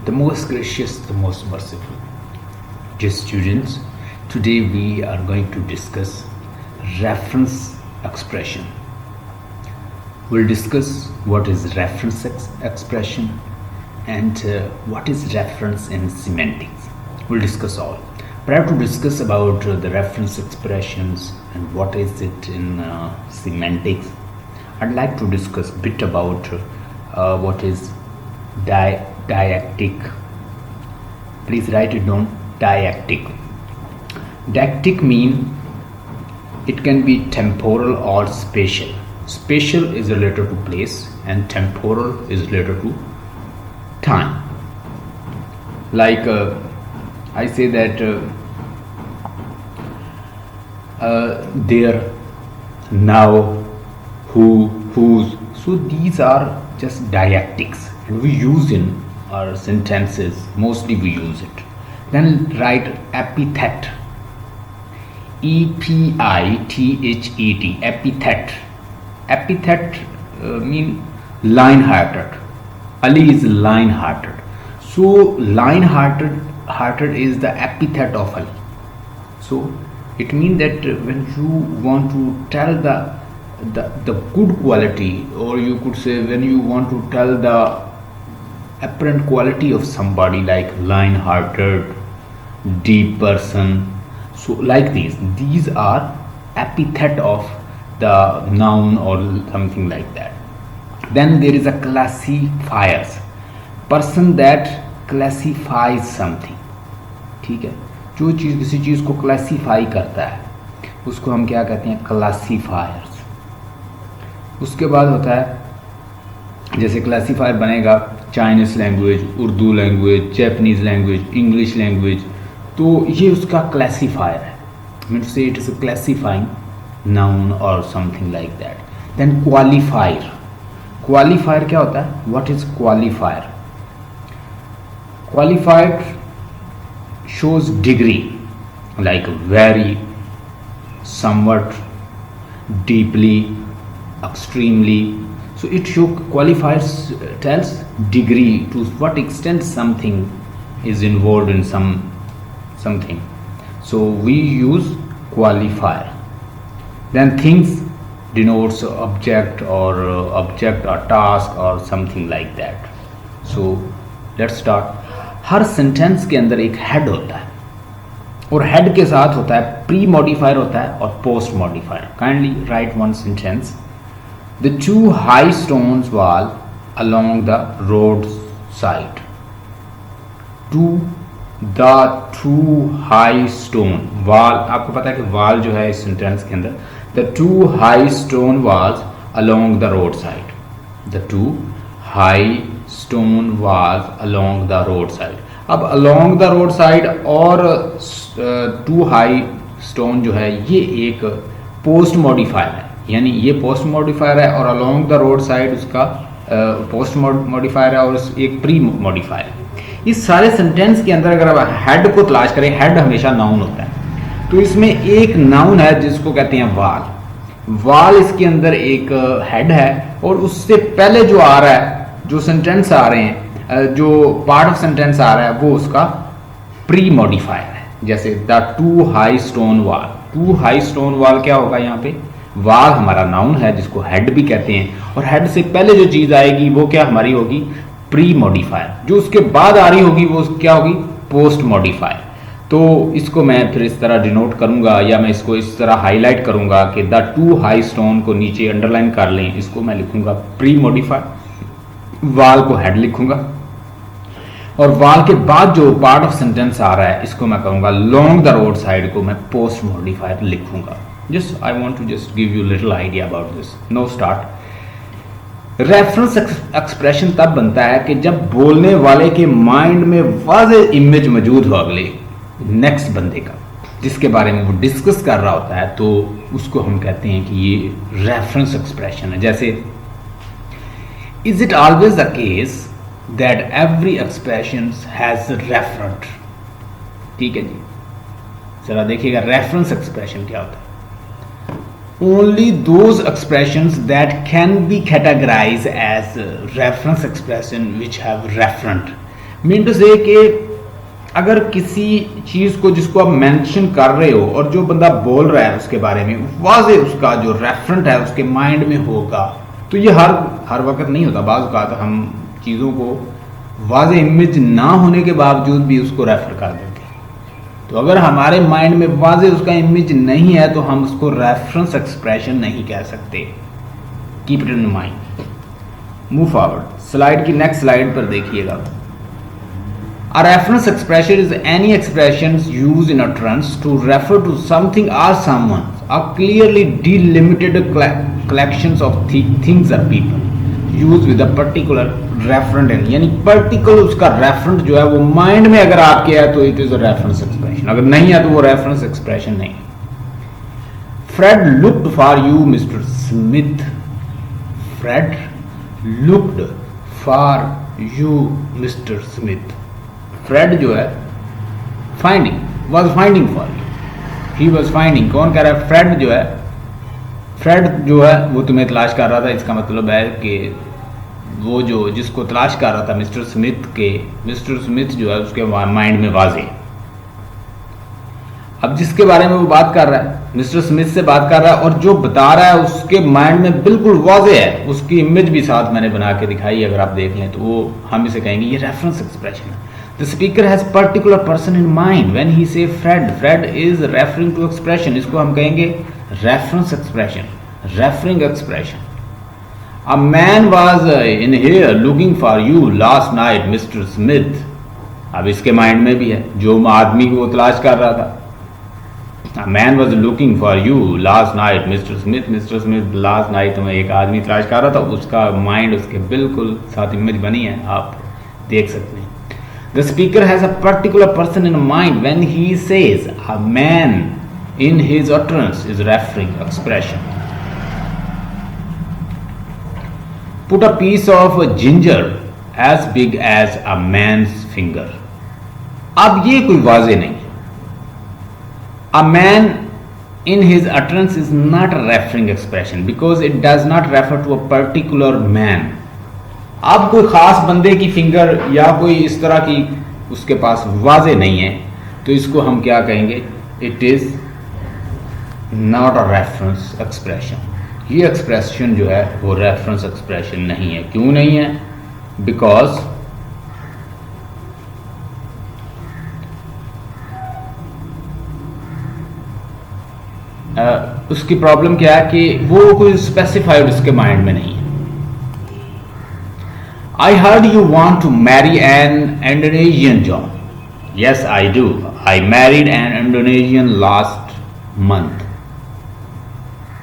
the most gracious, the most merciful. Dear students, today we are going to discuss reference expression. We'll discuss what is reference expression and what is reference in semantics. We'll discuss all. But I have to discuss about the reference expressions and what is it in semantics. I'd like to discuss a bit about what is didactic. Please write it down. Didactic. Didactic mean it can be temporal or spatial. Spatial is related to place and temporal is related to time. Like I say that there, now, who, whose. So these are just didactics and we use in our sentences. Mostly we use it. Then write epithet. E-P-I-T-H-E-T. Epithet. Epithet mean lion-hearted. Ali is lion-hearted. So lion-hearted is the epithet of Ali. So it means that when you want to tell the good quality, or you could say when you want to tell the apparent quality of somebody, like lion-hearted, deep person, so like these are epithet of the noun or something like that. Then there is a classifiers, person that classifies something. ठीक है, जो चीज़ किसी चीज़ को classify करता है उसको हम क्या कहते हैं? क्लासीफायर्स. उसके बाद होता है, जैसे क्लासीफायर बनेगा Chinese language, Urdu language, Japanese language, English language, तो ये उसका क्लासीफायर है. मीन्स से it is a classifying noun और something like that. Then qualifier. Qualifier क्या होता है? What is qualifier? Qualifier shows degree, like very, somewhat, deeply, extremely. So it qualifies, tells degree, to what extent something is involved in something. So we use qualifier. Then things denotes object or task or something like that. So let's start. Her sentence के अंदर एक head होता है और head के साथ होता है प्री मॉडिफायर होता है और post modifier. Kindly right one sentence. The two high stones wall along the road side. The two high stone wall. आपको पता है कि वॉल जो है इस सेंटेंस के अंदर, the two high stone walls along the road side. The two high stone walls along the road side. अब अलोंग द रोड साइड और टू हाई स्टोन जो है ये एक पोस्ट मॉडिफायर है, यानी ये पोस्ट मॉडिफायर है और अलोंग द रोड साइड उसका पोस्ट मॉडिफायर है और एक प्री मॉडिफायर है. इस सारे सेंटेंस के अंदर अगर आप हेड को तलाश करें, हेड हमेशा नाउन होता है, तो इसमें एक नाउन है जिसको कहते हैं वाल. वाल इसके अंदर एक हेड है और उससे पहले जो आ रहा है, जो सेंटेंस आ रहे हैं, जो पार्ट ऑफ सेंटेंस आ रहा है वो उसका प्री मॉडिफायर है. जैसे the two high stone wall. Two high stone wall क्या होगा? यहाँ पे वाल हमारा नाउन है जिसको हेड भी कहते हैं और हेड से पहले जो चीज आएगी वो क्या हमारी होगी? Pre modifier. जो उसके बाद आ रही होगी वो क्या होगी? Post modifier. तो इसको मैं फिर इस तरह डिनोट करूंगा या मैं इसको इस तरह हाईलाइट करूंगा कि द टू हाई स्टोन को नीचे अंडरलाइन कर लें, इसको मैं लिखूंगा प्री मॉडिफायर, वाल को हेड लिखूंगा और वाल के बाद जो पार्ट ऑफ सेंटेंस आ रहा है इसको मैं कहूंगा लॉन्ग द रोड साइड को मैं पोस्ट मॉडिफायर लिखूंगा. Just I want to just give you little idea about this. No start. Reference expression तब बनता है कि जब बोलने वाले के माइंड में वाज़ेह इमेज मौजूद हो अगले नेक्स्ट बंदे का, जिसके बारे में वो डिस्कस कर रहा होता है, तो उसको हम कहते हैं कि ये रेफरेंस एक्सप्रेशन है. जैसे is it always the case that every expression has referent. ठीक है जी, जरा देखिएगा रेफरेंस एक्सप्रेशन क्या होता है. only those expressions that can be categorized as reference expression which have referent. Mean to say कि अगर किसी चीज को जिसको आप मेंशन कर रहे हो और जो बंदा बोल रहा है उसके बारे में वाज़े उसका जो रेफरेंट है उसके माइंड में होगा, तो ये हर वक्त नहीं होता। बाज़ औक़ात हम चीज़ों को वाज़े इमेज ना होने के बावजूद भी उसको रेफर कर देते हैं। तो अगर हमारे माइंड में वाज़े उसका इमेज नहीं है तो हम उसको रेफरेंस एक्सप्रेशन नहीं कह सकते। Keep it in mind. Move forward, slide की नेक्स्ट स्लाइड पर देखिएगा। A reference expression is any expressions used in utterance to refer to something or someone, a clearly delimited collections of things or people used with a particular referent in, यानी particular उसका referent जो है वो mind में अगर आपके है तो it is a reference expression, अगर नहीं है तो वो reference expression नहीं है। Fred looked for you, Mr. Smith. Fred looked for you, Mr. Smith. Fred जो है finding was finding for you, he was finding. कौन कह रहा है? फ्रेड जो है, फ्रेड जो है वो तुम्हें तलाश कर रहा था। इसका मतलब है कि वो जो जिसको तलाश कर रहा था मिस्टर स्मिथ जो है उसके माइंड में वाज़े। अब जिसके बारे में वो बात कर रहा है, मिस्टर स्मिथ से बात कर रहा है, और जो बता रहा है उसके माइंड में बिल्कुल वाज़े है। उसकी इमेज भी साथ मैंने बना के दिखाई, अगर आप देख लें तो वो हम इसे कहेंगे ये रेफरेंस एक्सप्रेशन है। The speaker has particular person in mind when he say Fred. Fred is referring to expression. इसको हम कहेंगे reference expression, referring expression. A man was in here looking for you last night, Mr. Smith. अब इसके mind में भी है, जो आदमी को वो तलाश कर रहा था। A man was looking for you last night, Mr. Smith. Mr. Smith last night में एक आदमी तलाश कर रहा था, उसका माइंड उसके बिल्कुल साथ इमेज बनी है, आप देख सकते हैं। The speaker has a particular person in mind when he says a man in his utterance is referring expression. Put a piece of ginger as big as a man's finger. अब ये कोई वाज़े नहीं। A man in his utterance is not a referring expression because it does not refer to a particular man. अब कोई ख़ास बंदे की फिंगर या कोई इस तरह की उसके पास वाज़े नहीं है, तो इसको हम क्या कहेंगे? It is not a reference expression. ये एक्सप्रेशन जो है वो रेफरेंस एक्सप्रेशन नहीं है। क्यों नहीं है? बिकॉज उसकी प्रॉब्लम क्या है कि वो कोई स्पेसिफाइड उसके माइंड में नहीं है। I heard you want to marry an Indonesian, John. Yes, I do. I married an Indonesian last month.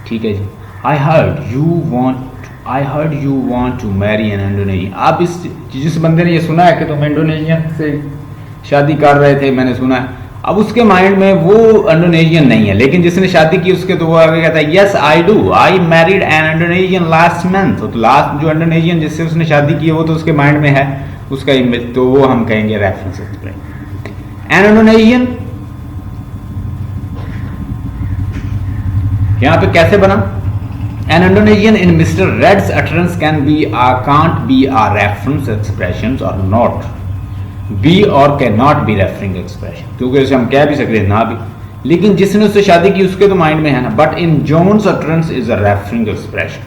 ठीक है जी। I heard you want to marry an Indonesian. आप जिस बंदे ने ये सुना है कि तुम इंडोनेशियन से शादी कर रहे थे, मैंने सुना है, अब उसके माइंड में वो इंडोनेशियन नहीं है, लेकिन जिसने शादी की उसके तो वो आगे कहता है yes I do, I married an Indonesian last month. तो लास्ट जो इंडोनेशियन जिससे उसने शादी की है वो तो उसके माइंड में है, उसका इमेज, तो वो हम कहेंगे रेफरेंस एक्सप्रेशन। एन इंडोनेशियन यहां पे कैसे बना? An Indonesian in Mr Red's utterance can be can't be a reference expression और नॉट बी और can not be referring expression, क्योंकि इसे हम कह भी सकते हैं ना भी, लेकिन जिसने उससे शादी की उसके तो माइंड में है ना। But in John's utterance is a referring expression.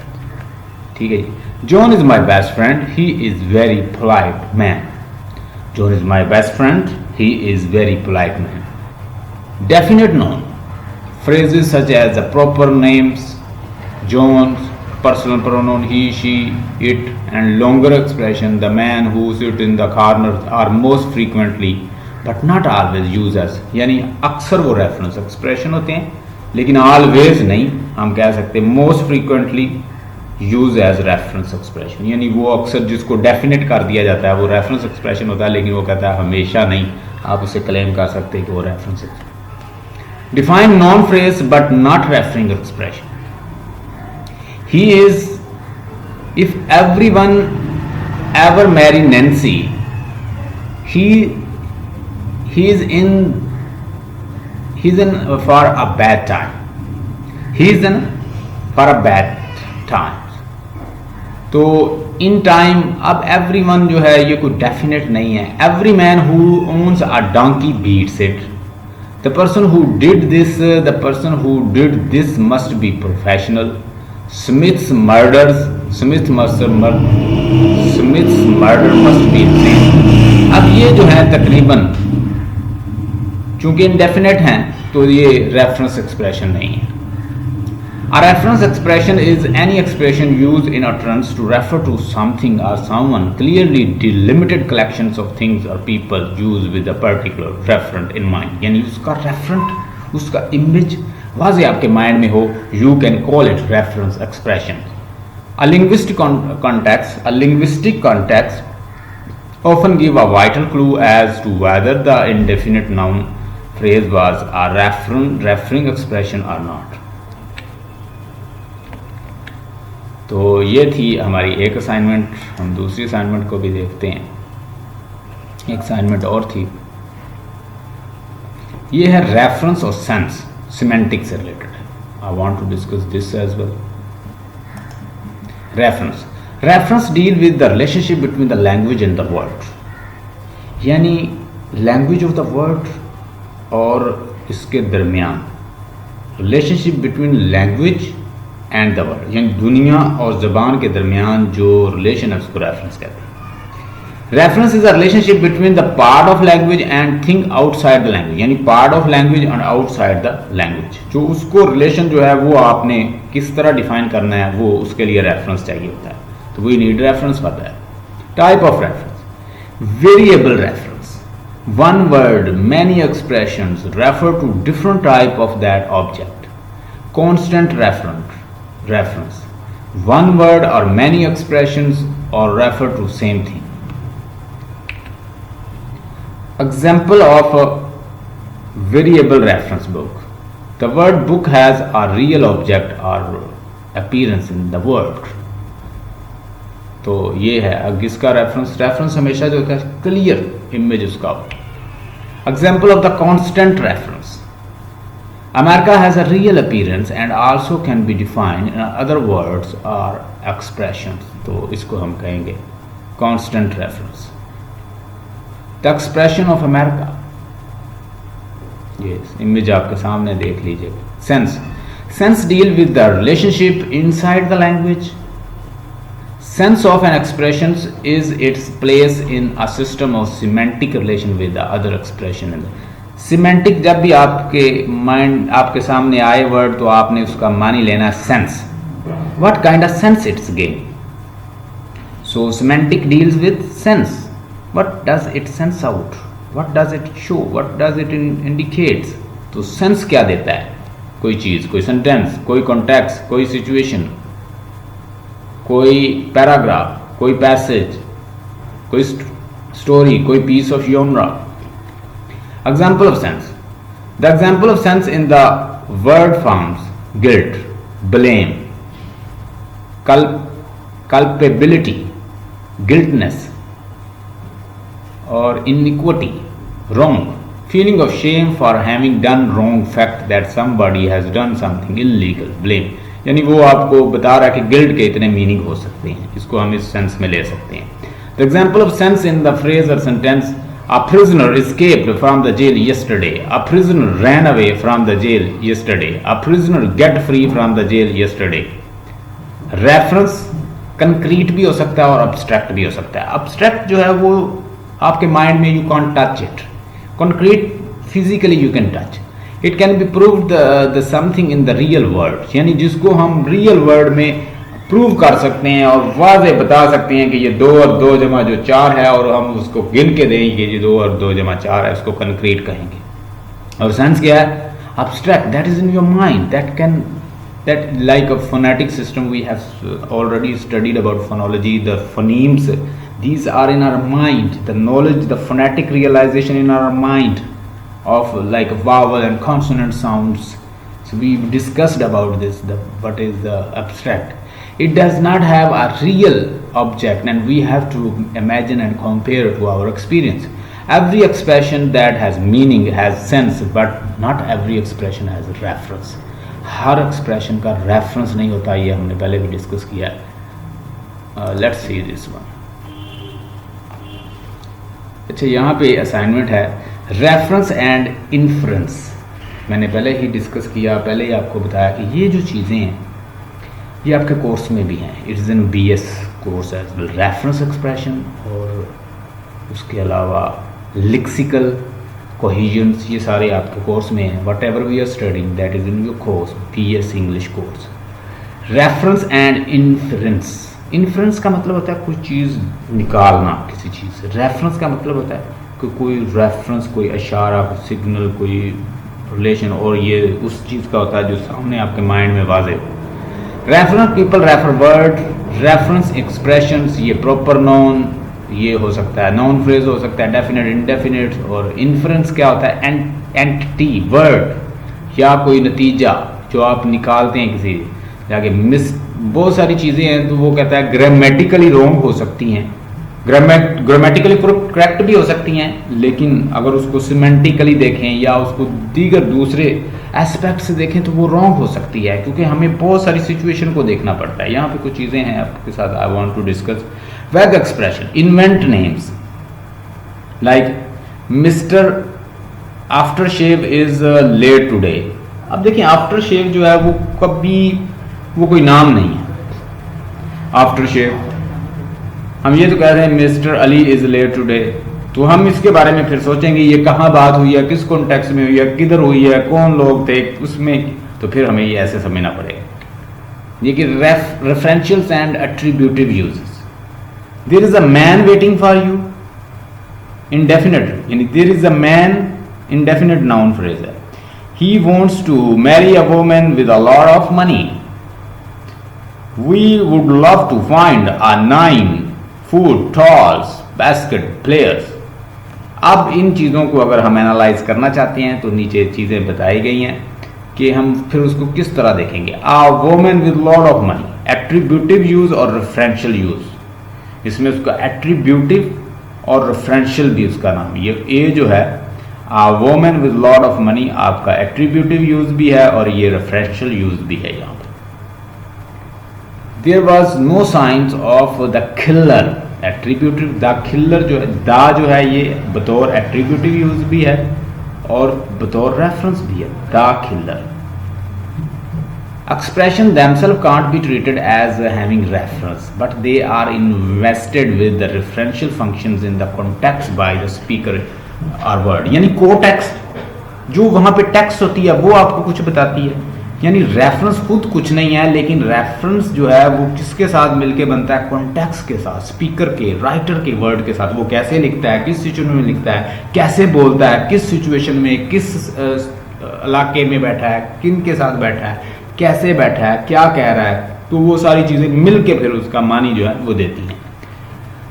ठीक है जी। John is my best friend, he is very polite man. John is my best friend, he is very polite man. Definite noun phrases such as the proper names, John's, personal pronoun he, she, it, and longer expression the man who sit in the corner are most frequently but not always used as, यानी अक्सर वो reference expression होते हैं लेकिन always नहीं। हम कह सकते most frequently use as reference expression, यानी वो अक्सर जिसको डेफिनेट कर दिया जाता है वो रेफरेंस एक्सप्रेशन होता है, लेकिन वो कहता है हमेशा नहीं। आप उसे क्लेम कर सकते हैं कि वो reference expression. Define non-phrase but not referring expression. He is, if everyone ever marry Nancy, he's in for a bad time. He's in for a bad time. तो इन टाइम, अब एवरीवन जो है ये कोई डेफिनेट नहीं है. Every man who owns a donkey beats it. The person who did this, the person who did this must be professional. Smith's murder must be insane. अब ये जो है तकरीबन चूंकि इनडेफिनेट हैं तो ये रेफरेंस एक्सप्रेशन नहीं है. A reference expression is any expression used in utterance to refer to something or someone. Clearly delimited collections of things or people used with a particular referent in mind. यानी उसका referent, उसका image वाज़े आपके mind में हो, you can call it reference expression. A linguistic context often give a vital clue as to whether the indefinite noun phrase was a referring expression or not. तो ये थी हमारी एक असाइनमेंट. हम दूसरी असाइनमेंट को भी देखते हैं. एक असाइनमेंट और थी, ये है रेफरेंस और सेंस, सिमेंटिक से रिलेटेड है. I want to discuss this as well. Reference deal with the relationship between the language and the word. यानी लैंग्वेज ऑफ द वर्ड और इसके दरमियान relationship between language and the word, यानी दुनिया और ज़बान के दरमियान जो रिलेशन है उसको रेफरेंस कहते हैं. Reference is a relationship between the part of language and thing outside the language. यानी part of language and outside the language, जो उसको रिलेशन जो है वो आपने किस तरह डिफाइन करना है, वो उसके लिए रेफरेंस चाहिए होता है. तो we need reference for that. Type of reference. Variable reference. One word many expressions refer to different type of that object. Constant reference. One word or many expressions or refer to same thing. Example of a variable reference book. The word book has a real object or appearance in the word. तो ये है अब इसका reference हमेशा जो है clear image उसका हो. Example of the constant reference. America has a real appearance and also can be defined in other words or expressions. तो इसको हम कहेंगे constant reference. The expression of America. Yes, image आपके सामने देख लीजिए. Sense deal with the relationship inside the language. Sense of an expression is its place in a system of semantic relation with the other expression in the. Semantic, जब भी आपके mind आपके सामने आए वर्ड तो आपने उसका मानी लेना sense. What kind of sense it's game. So semantic deals with sense. What does it sense out, what does it show, what does it indicates. तो सेंस क्या देता है, कोई चीज़, कोई सेंटेंस, कोई कॉन्टेक्स्ट, कोई सिचुएशन, कोई पैराग्राफ, कोई पैसेज, कोई स्टोरी, कोई piece of genre. Example of sense. The example of sense in the word forms guilt, blame, culpability, guiltness, or iniquity, wrong, feeling of shame for having done wrong, fact that somebody has done something illegal, blame. यानी वो आपको बता रहा है कि guilt के इतने meaning हो सकते हैं, इसको हम इस सेंस में ले सकते हैं. The example of sense in the phrase or sentence. A prisoner escaped from the jail yesterday. A prisoner ran away from the jail yesterday. A prisoner get free from the jail yesterday. Reference concrete भी हो सकता है और abstract भी हो सकता है. Abstract जो है वो आपके माइंड में you can't touch it. Concrete physically you can touch. It can be proved the something in the real world. यानी जिसको हम real world में प्रूव कर सकते हैं और वाज़े बता सकते हैं कि ये 2 और 2 जमा जो 4 है और हम उसको गिन के देंगे कि ये 2 और 2 जमा 4 है, उसको कंक्रीट कहेंगे. और सेंस क्या है, abstract, that is in your mind, that like a phonetic system we have already studied about phonology, the phonemes, these are in our mind, the knowledge, the phonetic realization in our mind of like vowel and consonant sounds. So we discussed about this, what is the abstract. It does not have a real object and we have to imagine and compare it to our experience. Every expression that has meaning has sense, but not every expression has a reference. Her expression का reference नहीं होता, ये हमने पहले भी discuss किया है. Let's see this one. अच्छा, यहाँ पे असाइनमेंट है रेफरेंस एंड इन्फ्रेंस। मैंने पहले ही डिस्कस किया, पहले ही आपको बताया कि ये जो चीज़ें हैं ये आपके कोर्स में भी हैं। It is in BS course as well. Reference expression और उसके अलावा लेक्सिकल कोहेजन्स, ये सारे आपके कोर्स में हैं। Whatever we are studying that is in your course BS English course. Reference and inference. Inference का मतलब होता है कोई चीज़ निकालना किसी चीज़ से। रेफरेंस का मतलब होता है कि कोई रेफरेंस, कोई इशारा, कोई सिग्नल, कोई रिलेशन, और ये उस चीज़ का होता है जो सामने आपके माइंड में वाज़ेह हो। Reference people refer word, reference expressions, ये प्रॉपर नाउन, ये हो सकता है नाउन फ्रेज, हो सकता है डेफिनेट, इंडेफिनेट। और इन्फ्रेंस क्या होता है? एंटिटी, वर्ड या कोई नतीजा जो आप निकालते हैं किसी जाके। बहुत सारी चीज़ें हैं, तो वो कहता है ग्रामेटिकली रॉन्ग हो सकती हैं, ग्रामेटिकली करेक्ट भी हो सकती हैं, लेकिन अगर उसको सिमेंटिकली देखें या उसको दीगर दूसरे एस्पेक्ट से देखें तो वो रॉन्ग हो सकती है, क्योंकि हमें बहुत सारी सिचुएशन को देखना पड़ता है। यहाँ पे कुछ चीज़ें हैं आपके साथ I want to discuss. Vague expression, invent names like mister after shave is late today. अब देखिए, आफ्टर शेव जो है वो कभी, वो कोई नाम नहीं है। आफ्टर शेव हम ये तो कह रहे हैं mister Ali is late today, तो हम इसके बारे में फिर सोचेंगे ये कहाँ बात हुई है, किस कॉन्टेक्स्ट में हुई है, किधर हुई है, कौन लोग थे उसमें, तो फिर हमें ये ऐसे समझना पड़ेगा। ये कि referentials and attributive uses. There is a man waiting for you, indefinite, यानी there is a man indefinite noun phrase है। He wants to marry a woman with a lot of money. We would love to find a 9 foot tall basket players. अब इन चीज़ों को अगर हम analyse करना चाहते हैं तो नीचे चीज़ें बताई गई हैं कि हम फिर उसको किस तरह देखेंगे। A women with lot of money, attributive use और रेफरेंशियल यूज। इसमें उसका एट्रीब्यूटिव और रेफरेंशियल भी उसका नाम। ये ए जो है a women with lot of money आपका एट्रीब्यूटिव यूज भी है और ये रेफरेंशियल यूज भी है। यहाँ पर there was no science of the killer, attributive the killer जो है, दा जो है ये बतौर एट्रीब्यूटिव यूज भी है और बतौर रेफरेंस भी है, the killer. Expression themselves can't be treated as having reference, but they are invested with the referential functions in the context by the speaker or word। यानी कोटेक्स्ट जो वहां पे टेक्स्ट होती है वो आपको कुछ बताती है, यानी रेफरेंस खुद कुछ नहीं है, लेकिन रेफरेंस जो है वो किसके साथ मिलके बनता है? कॉन्टेक्स्ट के साथ, स्पीकर के, राइटर के वर्ड के साथ। वो कैसे लिखता है, किस सिचुएशन में लिखता है, कैसे बोलता है, किस सिचुएशन में, किस इलाके में बैठा है, किन के साथ बैठा है, कैसे बैठा है, क्या कह रहा है, तो वो सारी चीजें मिलके फिर उसका मानी जो है वो देती हैं।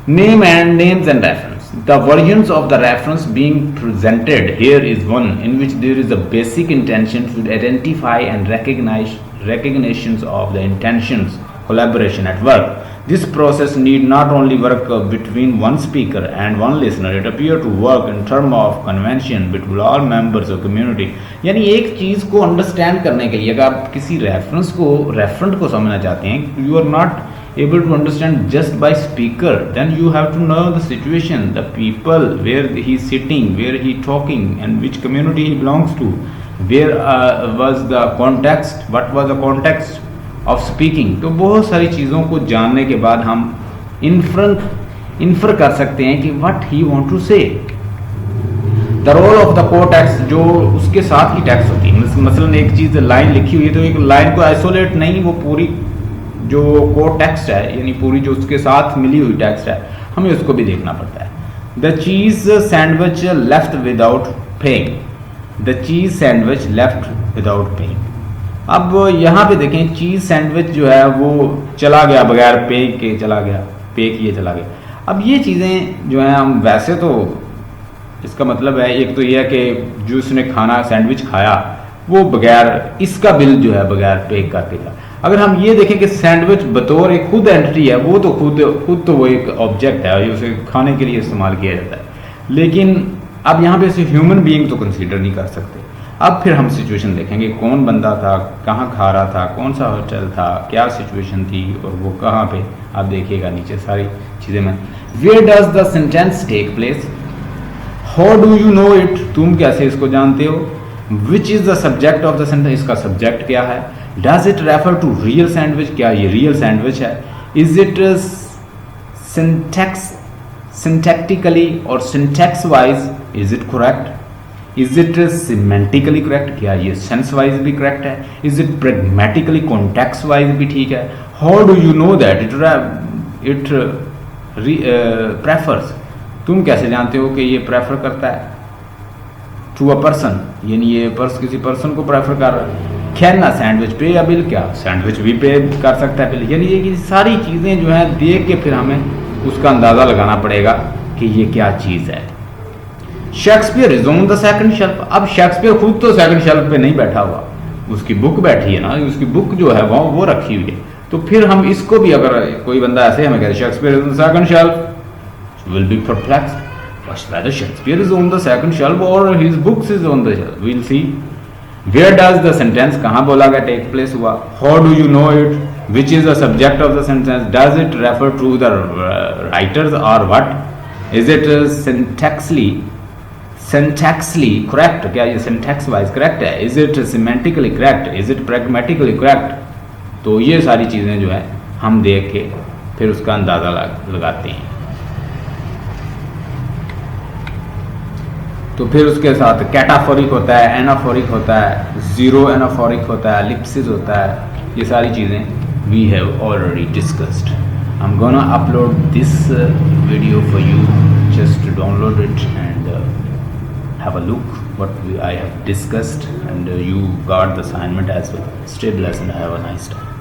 Name and names and reference. The versions of the reference being presented here is one in which there is a basic intention to identify and recognitions of the intentions collaboration at work. This process need not only work between one speaker and one listener, it appear to work in terms of convention between all members of community। यानी एक चीज को understand करने के लिए अगर आप किसी रेफरेंट को समझना चाहते हैं, you are not able to understand just by speaker, then you have to know the situation, the people, where he is sitting, where he talking, and which community he belongs to, where was the context, what was the context of speaking। तो बहुत सारी चीज़ों को जानने के बाद हम infer कर सकते हैं कि what he want to say। The role of the co-text, जो उसके साथ ही टेक्स्ट होती है, मसलन एक चीज़ लाइन लिखी हुई है तो एक लाइन को आइसोलेट नहीं, वो पूरी जो कोड टेक्स्ट है यानी पूरी जो उसके साथ मिली हुई टेक्स्ट है, हमें उसको भी देखना पड़ता है। The cheese sandwich left without paying, the cheese sandwich left without paying. अब यहाँ पे देखें, चीज सैंडविच जो है वो चला गया बगैर पे के, चला गया, पे किए चला गया। अब ये चीज़ें जो हैं हम वैसे तो इसका मतलब है, एक तो ये है कि जो उसने खाना सैंडविच खाया वो बगैर इसका बिल जो है बगैर पे करके था। अगर हम ये देखें कि सैंडविच बतौर एक खुद एंटिटी है, वो तो खुद तो वो एक ऑब्जेक्ट है, उसे खाने के लिए इस्तेमाल किया जाता है, लेकिन अब यहाँ पे इसे ह्यूमन बीइंग तो कंसीडर नहीं कर सकते। अब फिर हम सिचुएशन देखेंगे, कौन बंदा था, कहाँ खा रहा था, कौन सा होटल था, क्या सिचुएशन थी और वो कहाँ पे, आप देखिएगा नीचे सारी चीज़ें में। Where does the sentence take place, how do you know it, तुम कैसे इसको जानते हो, which is the subject of the sentence, इसका सब्जेक्ट क्या है, does it refer to real sandwich, क्या ये रियल सैंडविच है, इज इट सिंटैक्टिकली और syntax wise is it correct, is it semantically correct, क्या ये सेंस वाइज भी करेक्ट है, is it pragmatically context wise भी ठीक है, how do you know that it prefers, तुम कैसे जानते हो कि ये प्रेफर करता है टू अ पर्सन, यानी ये किसी पर्सन को प्रेफर कर रहा है, खेलना सैंडविच पे या बिल, क्या सैंडविच भी पे कर सकता है बिल, यानी ये सारी चीज़ें जो हैं देख के फिर हमें उसका अंदाज़ा लगाना पड़ेगा कि ये क्या चीज़ है। Shakespeare is on the second shelf, अब शेक्सपियर खुद तो सेकंड शेल्फ पे नहीं बैठा हुआ, उसकी बुक बैठी है ना, उसकी बुक जो है वो रखी हुई है, तो फिर हम इसको भी, अगर कोई बंदा ऐसे हमें कहते Shakespeare is on the second shelf, will be perplexed, whether Shakespeare is on the second shelf or his books is on the shelf, we'll see. Where does the sentence, कहाँ बोला गया take place हुआ, how do you know it, which is the subject of the sentence, does it refer to the writers or what, is it syntaxically correct, क्या ये syntax wise correct है, is it semantically correct, is it pragmatically correct, तो ये सारी चीज़ें जो है हम देख के फिर उसका अंदाज़ा लगाते हैं। तो फिर उसके साथ कैटाफोरिक होता है, एनाफोरिक होता है, जीरो एनाफोरिक होता है, एलिप्सिस होता है, ये सारी चीज़ें we have already discussed. I am gonna upload this video for you, just download it and have a look what I have discussed and you got the assignment as well. Stay blessed and have a nice time.